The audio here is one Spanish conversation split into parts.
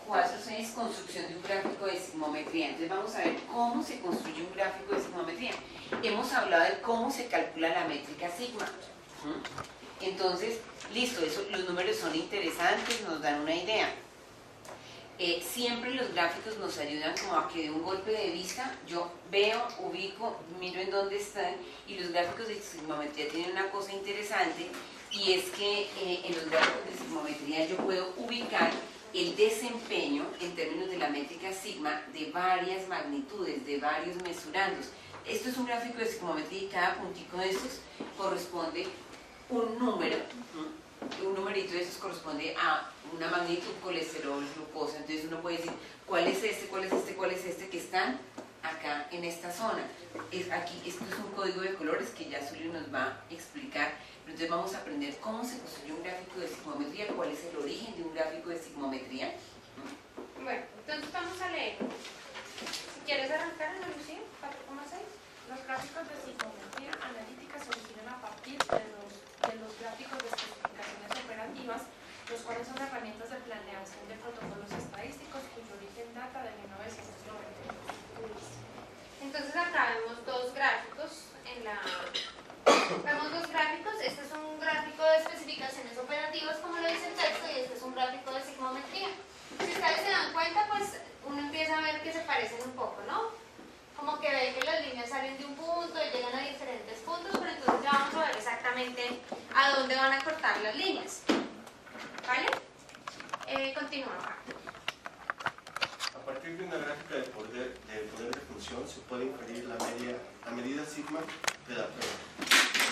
4.6, construcción de un gráfico de sigmometría. Entonces vamos a ver cómo se construye un gráfico de sigmometría. Hemos hablado de cómo se calcula la métrica sigma. Entonces, listo, los números son interesantes, nos dan una idea. Siempre los gráficos nos ayudan como a que de un golpe de vista yo veo, ubico, miro en dónde están, y los gráficos de sigmometría tienen una cosa interesante, y es que en los gráficos de sigmometría yo puedo ubicar el desempeño en términos de la métrica sigma de varias magnitudes, de varios mesurandos. Esto es un gráfico de sigmometría y cada puntico de estos corresponde un número, un numerito de esos corresponde a una magnitud, colesterol, glucosa. Entonces uno puede decir cuál es este, cuál es este, cuál es este que están acá en esta zona. Aquí, esto es un código de colores que ya Zulio nos va a explicar. Entonces vamos a aprender cómo se construye un gráfico de sigmometría, cuál es el origen de un gráfico de sigmometría. Bueno, entonces vamos a leer. Si quieres arrancar, Ana Lucía, 4,6. Los gráficos de sigmometría analítica se originan a partir de los gráficos de especificaciones operativas, los cuales son herramientas de planeación de protocolos estadísticos cuyo origen data de 1992. Entonces acá vemos dos gráficos Vemos dos gráficos. Este es un gráfico de especificaciones operativas, como lo dice el texto, y este es un gráfico de sigmometría. Si ustedes se dan cuenta, pues uno empieza a ver que se parecen un poco, ¿no? Como que ve que las líneas salen de un punto y llegan a diferentes puntos, pero entonces ya vamos a ver exactamente a dónde van a cortar las líneas. ¿Vale? Continuamos. A partir de una gráfica de poder de función se puede inferir la medida sigma de la prueba.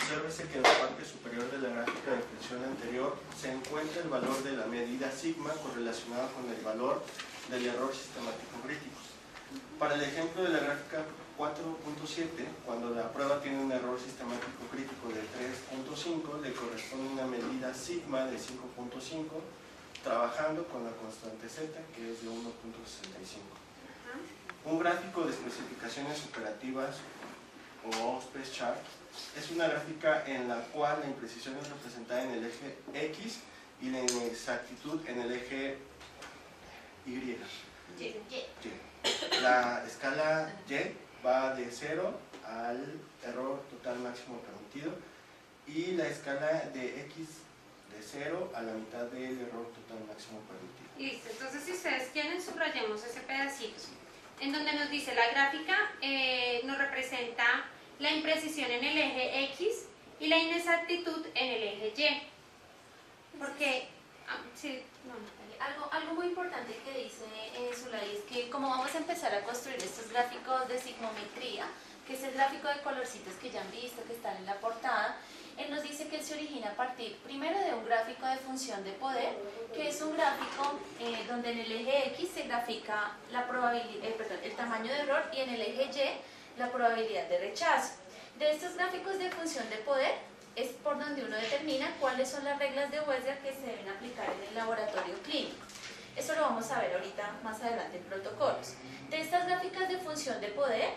Obsérvese que en la parte superior de la gráfica de función anterior se encuentra el valor de la medida sigma correlacionado con el valor del error sistemático crítico. Para el ejemplo de la gráfica 4.7, cuando la prueba tiene un error sistemático crítico de 3.5, le corresponde una medida sigma de 5.5, trabajando con la constante z, que es de 1.65. Un gráfico de especificaciones operativas o space chart es una gráfica en la cual la imprecisión es representada en el eje X y la inexactitud en el eje Y. La escala Y va de 0 al error total máximo permitido y la escala de X de 0 a la mitad del error total máximo permitido. Listo, entonces si ustedes quieren subrayemos ese pedacito en donde nos dice la gráfica nos representa la imprecisión en el eje X y la inexactitud en el eje Y. Porque, sí, no. Algo muy importante que dice Zulay es que como vamos a empezar a construir estos gráficos de sigmometría, que es el gráfico de colorcitos que ya han visto, que están en la portada, él nos dice que él se origina a partir primero de un gráfico de función de poder, que es un gráfico donde en el eje X se grafica la probabilidad, el tamaño de error y en el eje Y la probabilidad de rechazo. De estos gráficos de función de poder es por donde uno determina cuáles son las reglas de Wechsler que se deben aplicar en el laboratorio clínico. Eso lo vamos a ver ahorita más adelante en protocolos. De estas gráficas de función de poder,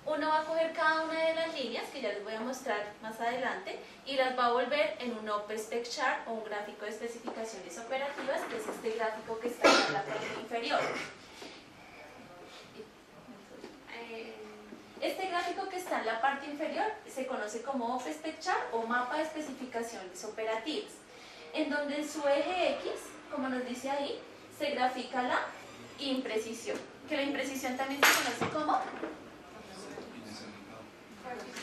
uno va a coger cada una de las líneas, que ya les voy a mostrar más adelante, y las va a volver en un OpenSpec chart o un gráfico de especificaciones operativas, que es este gráfico que está en la parte inferior. Este gráfico que está en la parte inferior se conoce como OpenSpec chart o mapa de especificaciones operativas, en donde en su eje X, como nos dice ahí, se grafica la imprecisión, que la imprecisión también se conoce como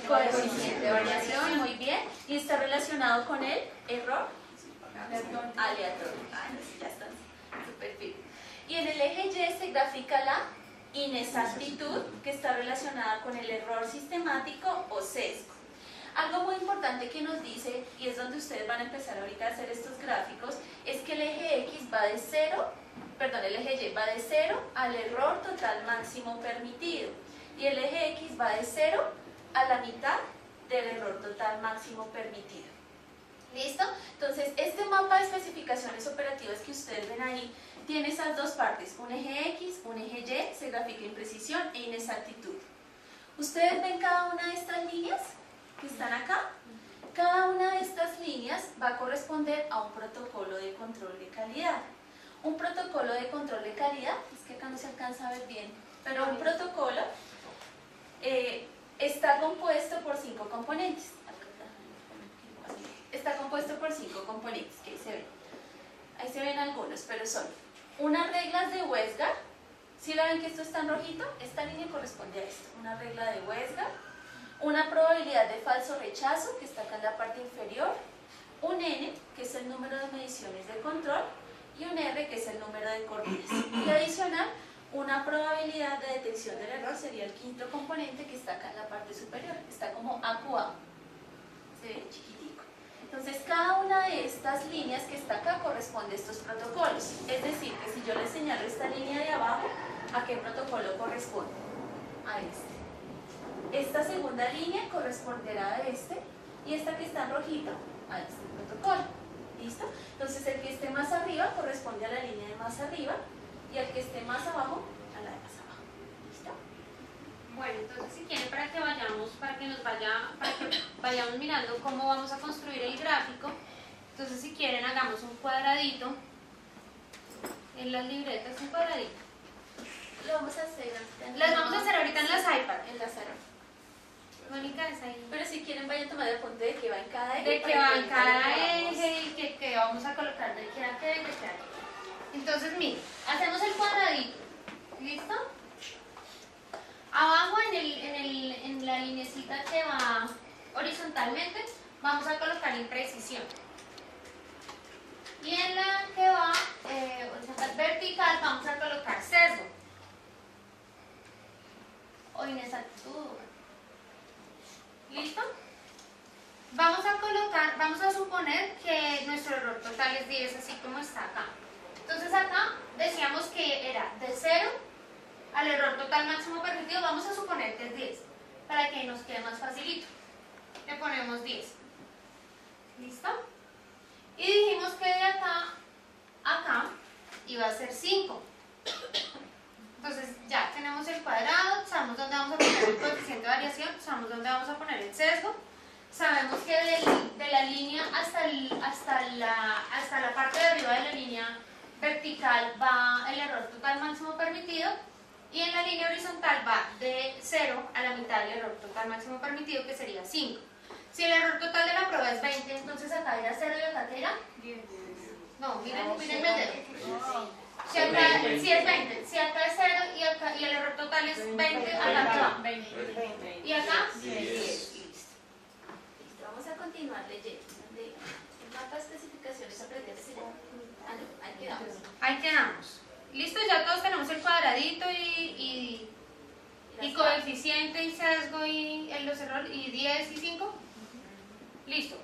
coeficiente de variación, muy bien, y está relacionado con el error aleatorio. Ya está, súper bien. Y en el eje Y se grafica la inexactitud, que está relacionada con el error sistemático o sesgo. Algo muy importante que nos dice, y es donde ustedes van a empezar ahorita a hacer estos gráficos, es que el eje X va de 0, perdón, el eje Y va de 0 al error total máximo permitido, y el eje X va de 0 a la mitad del error total máximo permitido. ¿Listo? Entonces, este mapa de especificaciones operativas que ustedes ven ahí tiene esas dos partes, un eje X, un eje Y, se grafica imprecisión e inexactitud. ¿Ustedes ven cada una de estas líneas que están acá? Cada una de estas líneas va a corresponder a un protocolo de control de calidad. un protocolo de control de calidad, es que acá no se alcanza a ver bien, pero un protocolo está compuesto por 5 componentes. Está compuesto por 5 componentes, que ahí se ven. Ahí se ven algunos, pero son unas reglas de Westgard. ¿Sí la ven que esto está en rojito? Esta línea corresponde a esto. Una regla de Westgard, una probabilidad de falso rechazo, que está acá en la parte inferior, un N, que es el número de mediciones de control, y un R, que es el número de corridas. Y adicional, una probabilidad de detección del error, sería el quinto componente, que está acá en la parte superior. Está como AQA. Se ve chiquitico. Entonces, cada una de estas líneas que está acá corresponde a estos protocolos. Es decir, que si yo le señalo esta línea de abajo, ¿a qué protocolo corresponde? A este. Esta segunda línea corresponderá a este, y esta que está en rojito, a este protocolo. ¿Listo? Entonces, el que esté más arriba corresponde a la línea de más arriba, y el que esté más abajo, a la de más abajo. ¿Listo? Bueno, entonces si quieren para que vayamos mirando cómo vamos a construir el gráfico, entonces si quieren hagamos un cuadradito en las libretas, un cuadradito. Lo vamos a hacer. Las vamos a hacer ahorita en las iPad. En la sala. Mónica es ahí. Pero si quieren vayan a tomar el apunte de que va en cada eje. De que va en cada eje y que vamos a colocar de que a qué, de que a qué. Entonces miren, hacemos el cuadradito. ¿Listo? Abajo en la linecita que va horizontalmente vamos a colocar imprecisión. Y en la que va horizontal vertical vamos a colocar sesgo o inexactitud. ¿Listo? Vamos a suponer que nuestro error total es 10, así como está acá. Entonces acá decíamos que era de 0 al error total máximo permitido, vamos a suponer que es 10, para que nos quede más facilito. Le ponemos 10. ¿Listo? Y dijimos que de acá a acá iba a ser 5. Entonces ya tenemos el cuadrado, sabemos dónde vamos a poner el coeficiente de variación, sabemos dónde vamos a poner el sesgo, sabemos que de la línea hasta la parte de arriba de la línea vertical va el error total máximo permitido, y en la línea horizontal va de 0 a la mitad del error total máximo permitido, que sería 5. Si el error total de la prueba es 20, entonces acá era 0 y acá ¿qué era? 10. No, miren el dedo. Si es 20, si acá es 0 y el error total es 20, acá ¿qué va? 20. ¿Y acá? 10. Listo. Vamos a continuar leyendo. El mapa de especificaciones aprendidas. Ah, no, ahí quedamos. Ahí quedamos. Listo, ya todos tenemos el cuadradito y coeficiente y sesgo y los errores y 10 y 5. Listo,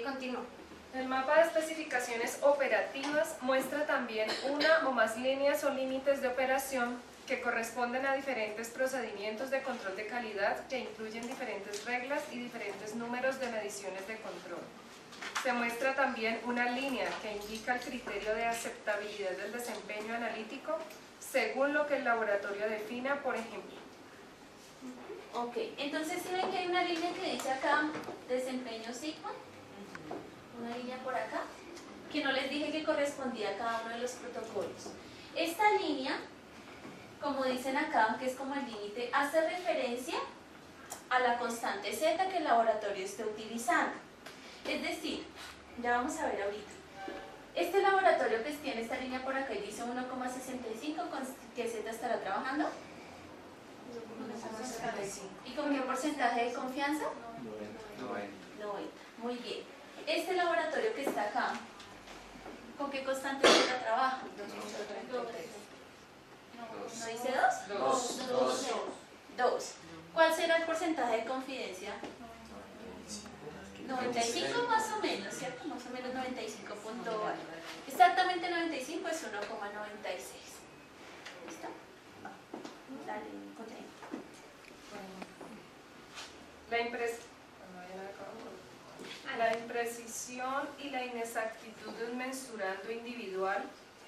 continúo. El mapa de especificaciones operativas muestra también una o más líneas o límites de operación que corresponden a diferentes procedimientos de control de calidad que incluyen diferentes reglas y diferentes números de mediciones de control. Se muestra también una línea que indica el criterio de aceptabilidad del desempeño analítico según lo que el laboratorio defina, por ejemplo. Ok, entonces si ven que hay una línea que dice acá desempeño sigma, una línea por acá, que no les dije que correspondía a cada uno de los protocolos. Esta línea, como dicen acá, que es como el límite, hace referencia a la constante Z que el laboratorio esté utilizando. Es decir, ya vamos a ver ahorita. Este laboratorio que tiene esta línea por acá y dice 1,65, ¿con qué Z estará trabajando? 1,65. ¿Y con qué porcentaje de confianza? 90. Muy bien. Este laboratorio que está acá, ¿con qué constante Z trabaja? 2. ¿No dice 2? 2. ¿Cuál será el porcentaje de confidencia? 95 más o menos, ¿cierto? Más o menos 95 punto algo. Exactamente 95 es 1,96. ¿Listo? Dale, continúa. La imprecisión y la inexactitud de un mensurando individual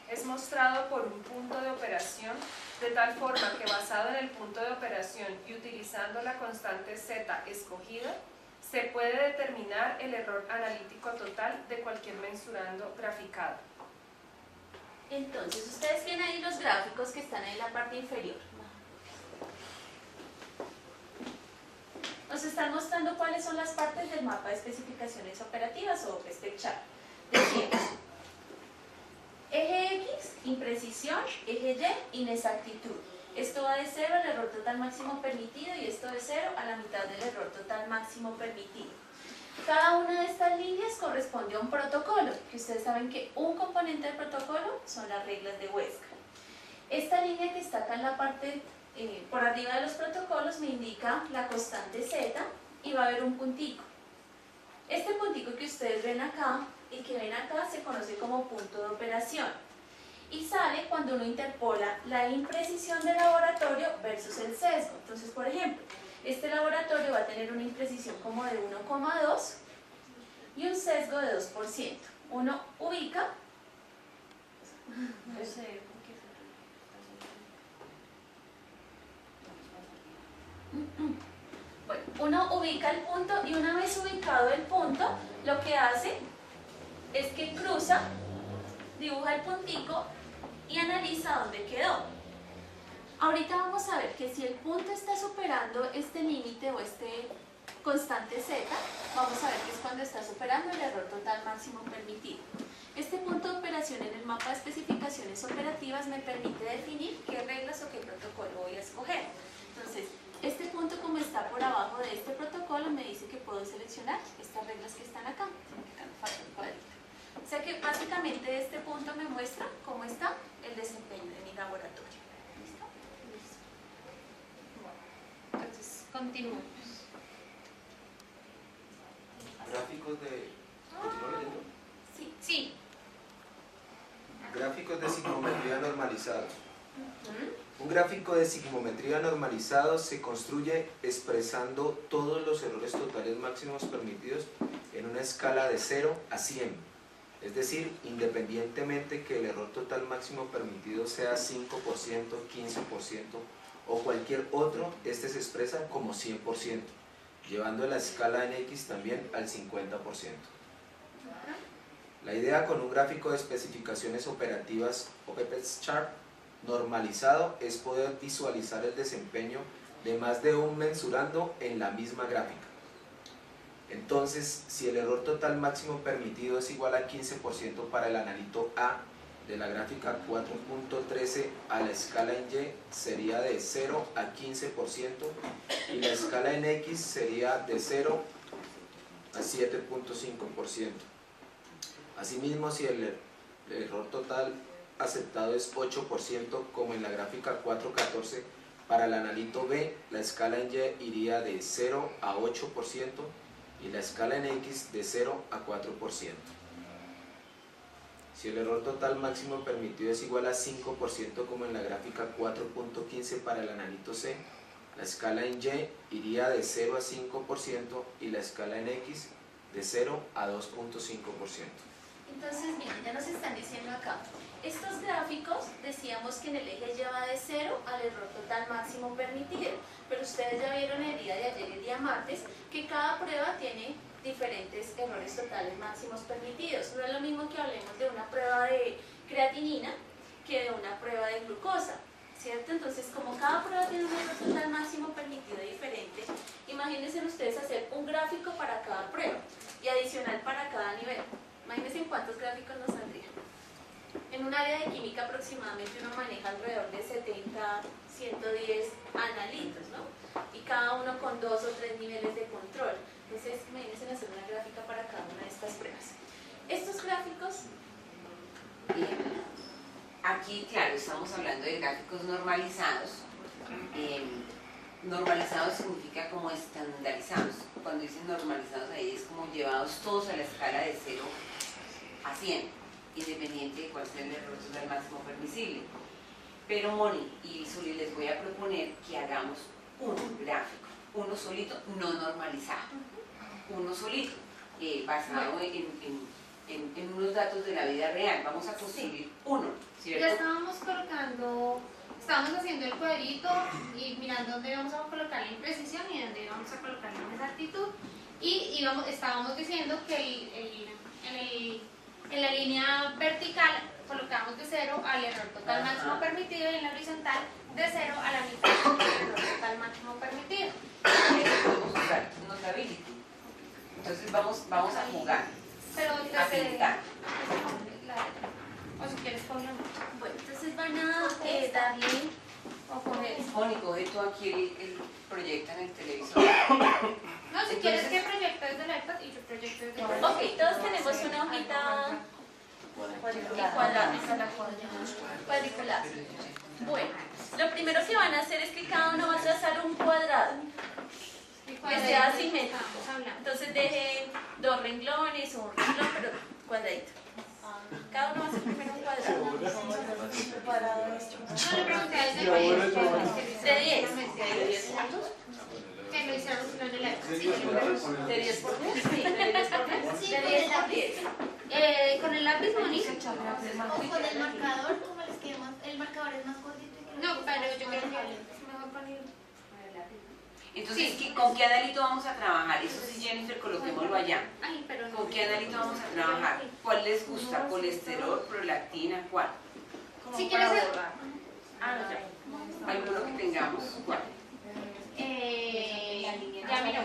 es mostrado por un punto de operación, de tal forma que basado en el punto de operación y utilizando la constante Z escogida, se puede determinar el error analítico total de cualquier mensurando graficado. Entonces, ustedes ven ahí los gráficos que están en la parte inferior. Nos están mostrando cuáles son las partes del mapa de especificaciones operativas o OpenSpec Chart. Decíamos, eje X, imprecisión, eje Y, inexactitud. Esto va de 0 al error total máximo permitido y esto de 0 a la mitad del error total máximo permitido. Cada una de estas líneas corresponde a un protocolo, que ustedes saben que un componente del protocolo son las reglas de Huesca. Esta línea que está acá en la parte por arriba de los protocolos me indica la constante Z y va a haber un puntico. Este puntico que ustedes ven acá y que ven acá se conoce como punto de operación y sale cuando uno interpola la imprecisión del laboratorio versus el sesgo. Entonces, por ejemplo, este laboratorio va a tener una imprecisión como de 1,2 y un sesgo de 2%. Uno ubica, bueno, uno ubica el punto y una vez ubicado el punto, lo que hace es que cruza, dibuja el puntico y analiza dónde quedó. Ahorita vamos a ver que si el punto está superando este límite o este constante Z, vamos a ver que es cuando está superando el error total máximo permitido. Este punto de operación en el mapa de especificaciones operativas me permite definir qué reglas o qué protocolo voy a escoger. Entonces, este punto como está por abajo de este protocolo me dice que puedo seleccionar estas reglas que están acá. Acá me falta el cuadrito. O sea que básicamente este punto me muestra cómo está el desempeño de mi laboratorio. ¿Listo? Entonces, continuamos. Gráficos de... ¿Continúo leyendo? Sí. Sí. Gráficos de sigmometría normalizados. Un gráfico de sigmometría normalizado se construye expresando todos los errores totales máximos permitidos en una escala de 0 a 100. Es decir, independientemente que el error total máximo permitido sea 5%, 15% o cualquier otro, este se expresa como 100%, llevando la escala en X también al 50%. La idea con un gráfico de especificaciones operativas OpenSpec Chart normalizado es poder visualizar el desempeño de más de un mensurando en la misma gráfica. Entonces, si el error total máximo permitido es igual a 15% para el analito A de la gráfica 4.13, a la escala en Y sería de 0 a 15% y la escala en X sería de 0 a 7.5%. Asimismo, si el error total aceptado es 8%, como en la gráfica 4.14, para el analito B, la escala en Y iría de 0 a 8% y la escala en X de 0 a 4%. Si el error total máximo permitido es igual a 5%, como en la gráfica 4.15 para el analito C, la escala en Y iría de 0 a 5% y la escala en X de 0 a 2.5%. Entonces, miren, ya nos están diciendo acá, estos gráficos decíamos que en el eje Y va de 0 al error total máximo permitido, pero ustedes ya vieron el día de ayer y el día martes que cada prueba tiene diferentes errores totales máximos permitidos. No es lo mismo que hablemos de una prueba de creatinina que de una prueba de glucosa, ¿cierto? Entonces, como cada prueba tiene un error total máximo permitido diferente, imagínense ustedes hacer un gráfico para cada prueba y adicional para cada nivel. Imagínense en cuántos gráficos nos saldrían. En un área de química aproximadamente uno maneja alrededor de 70, 110 analitos, ¿no? Y cada uno con 2 o 3 niveles de control. Entonces, imagínense hacer una gráfica para cada una de estas pruebas. Estos gráficos... Aquí, claro, estamos hablando de gráficos normalizados. Normalizados significa como estandarizados. Cuando dicen normalizados ahí es como llevados todos a la escala de 0 a 100, independiente de cuál sea el error total máximo permisible. Pero Moni y Zuli, les voy a proponer que hagamos un gráfico, uno solito, no normalizado, uno solito, basado en unos datos de la vida real. Vamos a construir uno, ¿cierto? Ya estábamos haciendo el cuadrito y mirando dónde íbamos a colocar la imprecisión y dónde íbamos a colocar la inexactitud, y estábamos diciendo que en la línea vertical colocamos de 0 al error total máximo permitido y en la horizontal de 0 a la mitad del error total máximo permitido. Eso podemos usar Notability. Entonces vamos a jugar, Pero a entonces, pintar. o si quieres ponlo. Bueno, entonces van a darle O coger. Moni, coge tú aquí el proyecto en el televisor. No, si quieres que proyecte desde el iPad y yo proyecto desde el iPad. Ok, todos tenemos una hojita cuadrada. Cuadriculada. Bueno, lo primero que van a hacer es que cada uno va a trazar un cuadrado que sea asimétrico. Entonces dejen 2 renglones o un renglón, pero cuadradito. Cada uno va a hacer primero un cuadrado. No le pregunté a ese De 10. ¿De 10 puntos? que lo hicieron sino en el iPad. ¿De 10 por 10? Sí, de 10 por 10. De 10 por 10. Con el lápiz, Moni. O con el marcador, como les queda más, el marcador es más cortito. No, pero yo creo que es mejor poner. Entonces, ¿con qué analito vamos a trabajar? Eso sí, Jennifer, coloquémoslo allá. Ay, pero no. ¿Con qué analito vamos a trabajar? ¿Cuál les gusta? ¿Colesterol, prolactina? ¿Cuál? Si quieres. ¿Alguno que tengamos? ¿Cuál? Ya miro.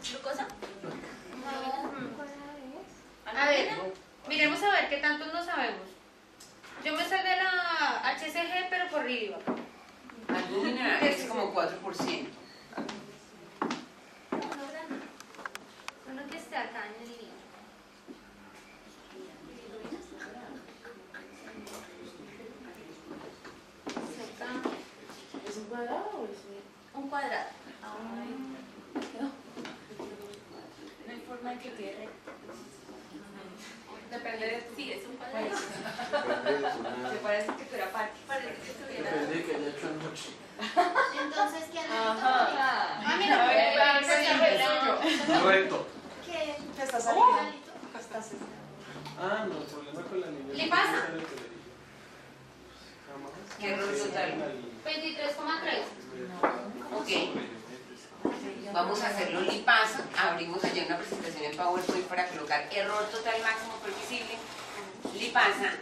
¿Glucosa? A ver, miremos a ver qué tanto no sabemos. Yo me sé de la HCG, pero por arriba. Albúmina es como 4%. Uno que esté acá en el libro. ¿Es un cuadrado o es Un cuadrado. no hay forma de que quede recto? Depende de... Sí, es un cuadrado. Me parece que tú era parque. Parece que estuviera... Depende de que haya hecho anoche. Entonces, ¿qué analito? Ah, mira, Correcto. ¿Qué? ¿Te estás ¿Qué saliendo? analito? Ah, no, el problema con la niña. ¿Le pasa? ¿Qué error total? 23,3. Ok. Vamos a hacerlo lipasa. Abrimos allá una presentación en PowerPoint para colocar error total máximo permisible. Lipasa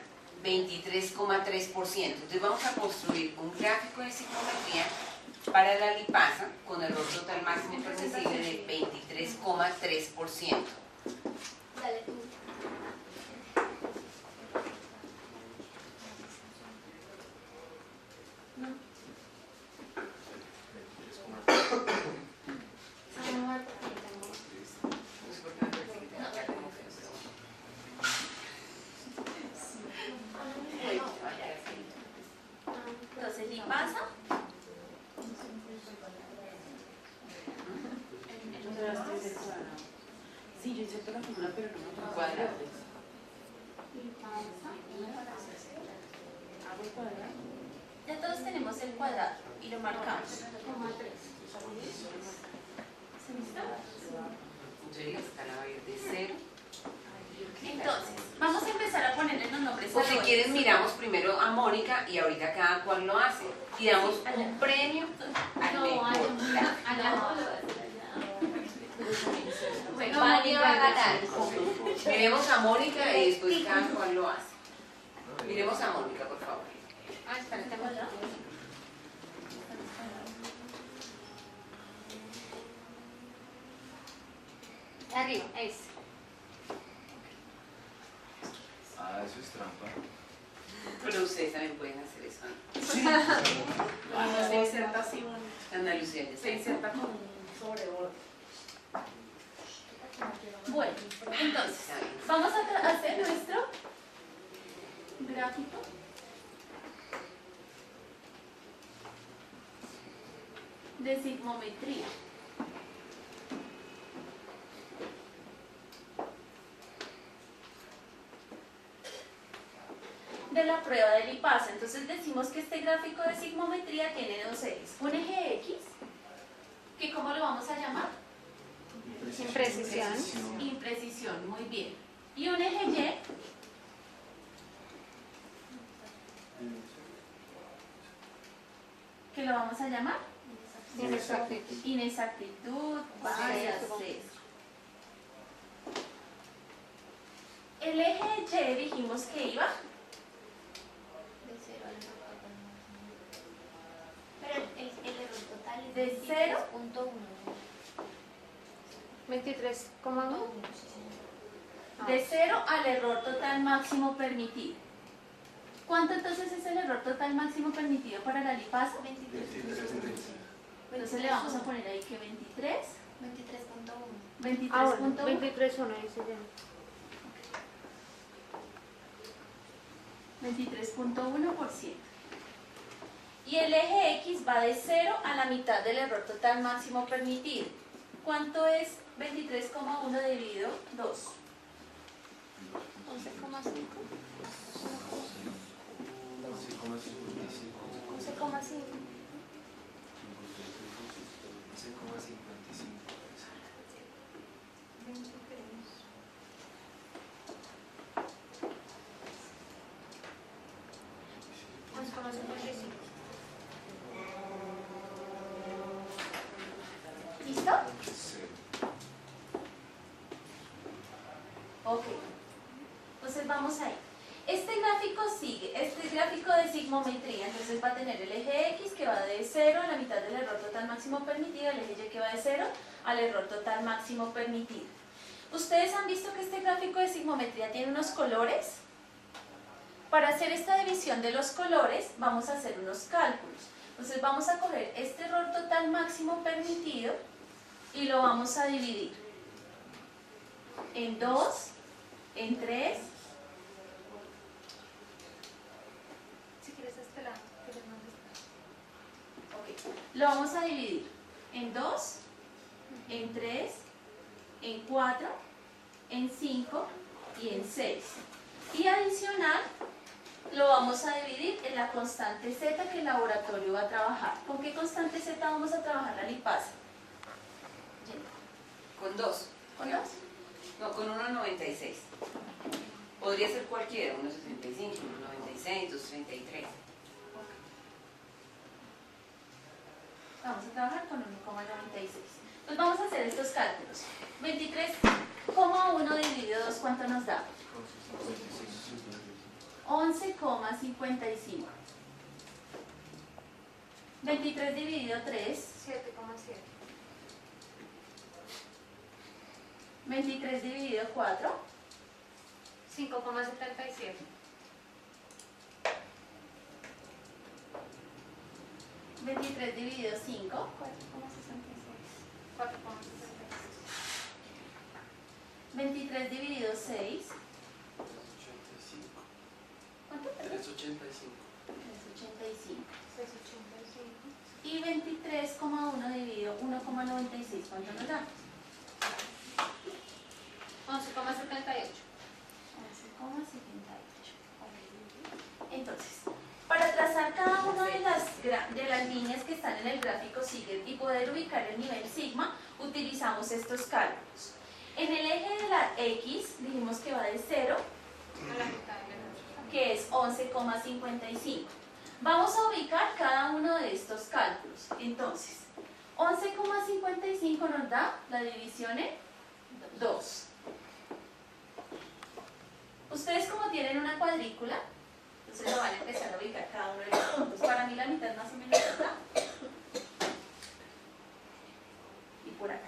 23,3%. Entonces vamos a construir un gráfico de sigmometría para la lipasa con error total máximo permisible de 23,3%. Dale tú. No sé por qué me parece que tengo acá como que no sé. Entonces, lipasa. Sí, yo hice la figura, pero no me Cuadrado. hago el cuadrado. Ya todos tenemos el cuadrado y lo marcamos. Entonces la escala va a ir de 0. Entonces, vamos a empezar a ponerle los nombres O a si los- quieren miramos primero a Mónica y ahorita cada cual lo hace. Y damos un premio al mejor. Bueno, Mónica va a ganar. Miremos a Mónica y después cada cual lo hace. Miremos a Mónica, por favor. Ah, espérate, arriba, ese. Ah, eso es trampa. Pero ustedes también pueden hacer eso, ¿no? Se inserta así Ana Lucía, ya se está. inserta con un sobreborde. Bueno, entonces, vamos a hacer nuestro gráfico de sigmometría. De la prueba de lipasa. Entonces decimos que este gráfico de sigmometría tiene dos ejes. Un eje X, que ¿cómo lo vamos a llamar? Imprecisión. Imprecisión, muy bien. Y un eje Y, que lo vamos a llamar inexactitud, vaya sesgo. El eje Y dijimos que iba ¿Cuál es? De 0. 23,1. De 0 al error total máximo permitido. ¿Cuánto entonces es el error total máximo permitido para la lipasa? 23.1. Entonces le vamos a poner ahí que 23. 23.1. 23.1. 23,1 dice ya. 23.1%. Y el eje X va de 0 a la mitad del error total máximo permitido. ¿Cuánto es 23,1 dividido 2? 11,5. 11,55. 11,55. ¿Listo? Ok. Entonces vamos ahí. Este gráfico sigue, este gráfico de sigmometría, entonces va a tener el eje X que va de 0 a la mitad del error total máximo permitido, el eje Y que va de 0 al error total máximo permitido. ¿Ustedes han visto que este gráfico de sigmometría tiene unos colores? Para hacer esta división de los colores vamos a hacer unos cálculos. Entonces vamos a coger este error total máximo permitido y lo vamos a dividir en 2, en 3, Si quieres este lado, quieres más este lado. ok, lo vamos a dividir en 2, en 3, en 4, en 5 y en 6. Y adicional lo vamos a dividir en la constante Z que el laboratorio va a trabajar. ¿Con qué constante Z vamos a trabajar la lipasa? Con 2. ¿Con 2? No, con 1,96. Podría ser cualquiera, 1,65, 1,96, 2,33. Vamos a trabajar con 1,96. Entonces vamos a hacer estos cálculos. 23,1 dividido 2, ¿cuánto nos da? 11,55. 23 dividido 3, 7,7. 23 dividido 4, 5,77. 23 dividido 5, 4,66. 4,66. 23 dividido 6, ¿cuánto? 385. 385. 6,85. Y 23,1 dividido 1,96, ¿cuánto nos da? 11,78. 11,78. Entonces, para trazar cada una de las líneas que están en el gráfico Siegel y poder ubicar el nivel sigma, utilizamos estos cálculos. En el eje de la X dijimos que va de 0, A la mitad del error. que es 11,55. Vamos a ubicar cada uno de estos cálculos. Entonces, 11,55 nos da la división en 2. Ustedes como tienen una cuadrícula, entonces lo van a empezar a ubicar cada uno de los puntos. Para mí la mitad más o menos está. Y por acá.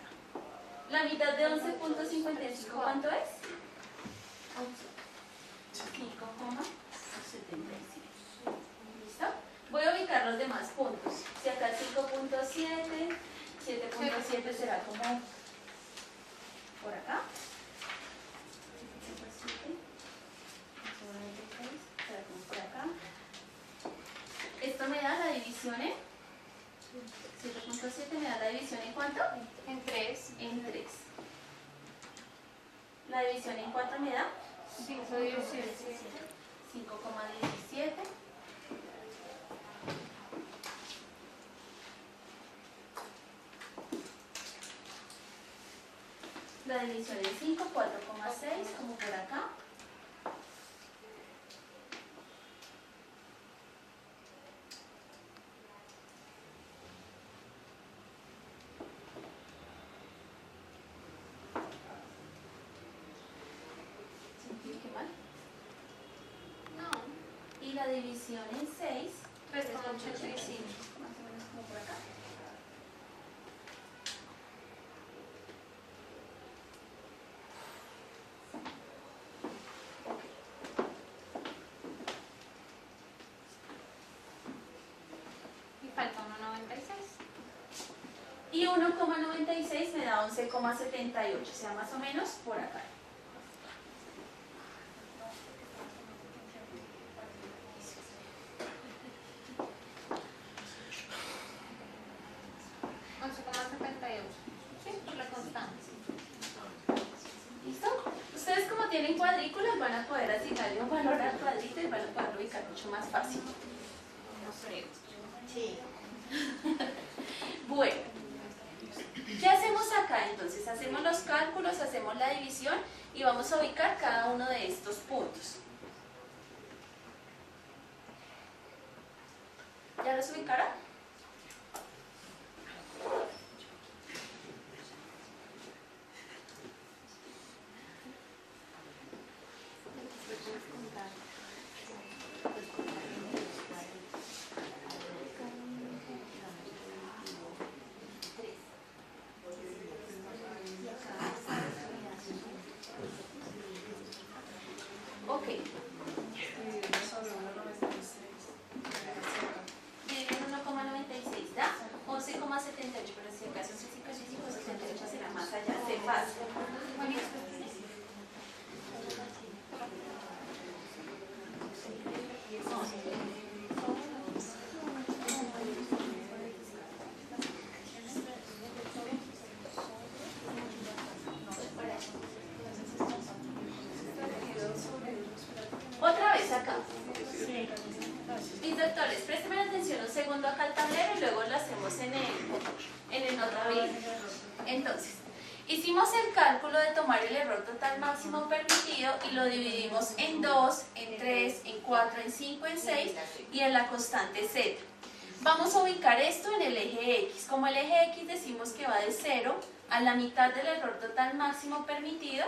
La mitad de 11,55, ¿cuánto es? 5,75. ¿Listo? Voy a ubicar los demás puntos. Si acá 5,7, 7,7 será como por acá. 7,7, será como por acá. Esto me da la división en 7,7 me da la división en ¿cuánto? En 3. En 3. La división en 4 me da 5,17. La división en 5, 4,6, como por acá. ¿Sentí que mal? No. Y la división en 6, 3,85. más o menos como por acá. 1,96 me da 11,78, o sea, más o menos por acá. Sí, por la constante. ¿Listo? Ustedes como tienen cuadrículas van a poder asignarle un valor al cuadrito y van a poder ubicar mucho más fácil. Sí. Bueno, ¿qué hacemos acá entonces? Hacemos los cálculos, hacemos la división y vamos a ubicar cada uno de estos puntos. ¿Ya los ubicaron? Ok. Dividir 1,96 da 11,78, pero si acaso 68 será más allá, se pasa. Otra vez acá. Mis doctores, préstenme atención un segundo acá al tablero y luego lo hacemos en el notabilio. Entonces, hicimos el cálculo de tomar el error total máximo permitido y lo dividimos en 2, en 3, en 4, en 5, en 6 y en la constante Z. Vamos a ubicar esto en el eje X. Como el eje X decimos que va de 0 a la mitad del error total máximo permitido,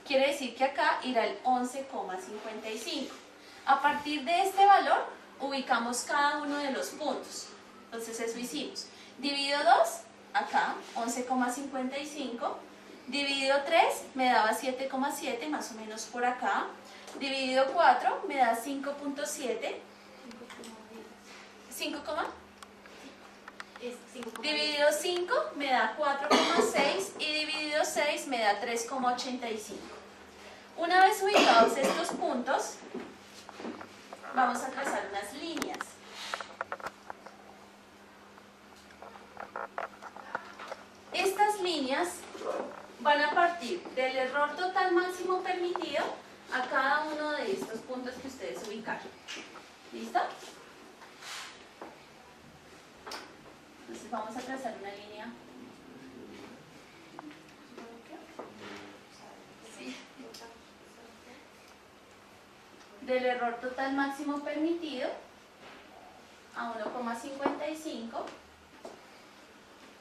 quiere decir que acá irá el 11,55. A partir de este valor, ubicamos cada uno de los puntos. Entonces eso hicimos. Dividido 2, acá, 11,55. Dividido 3, me daba 7,7, más o menos por acá. Dividido 4, me da 5,7. 5, dividido 5 me da 4,6 y dividido 6 me da 3,85. Una vez ubicados estos puntos, vamos a trazar unas líneas. Estas líneas van a partir del error total máximo permitido a cada uno de estos puntos que ustedes ubicaron. ¿Listo? Entonces vamos a trazar una línea. Sí. Del error total máximo permitido a 1,55.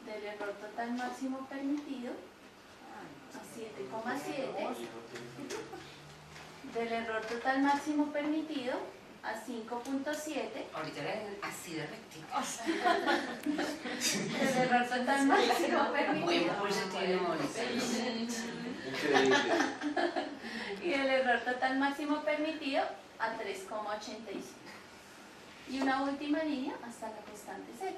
Del error total máximo permitido a 7,7. Del error total máximo permitido a 5,7. Ahorita era así de rectito. El error total máximo permitido. Buen pulso tiene Mónica. Increíble. Y el error total máximo permitido a 3,85. Y una última línea hasta la constante Z.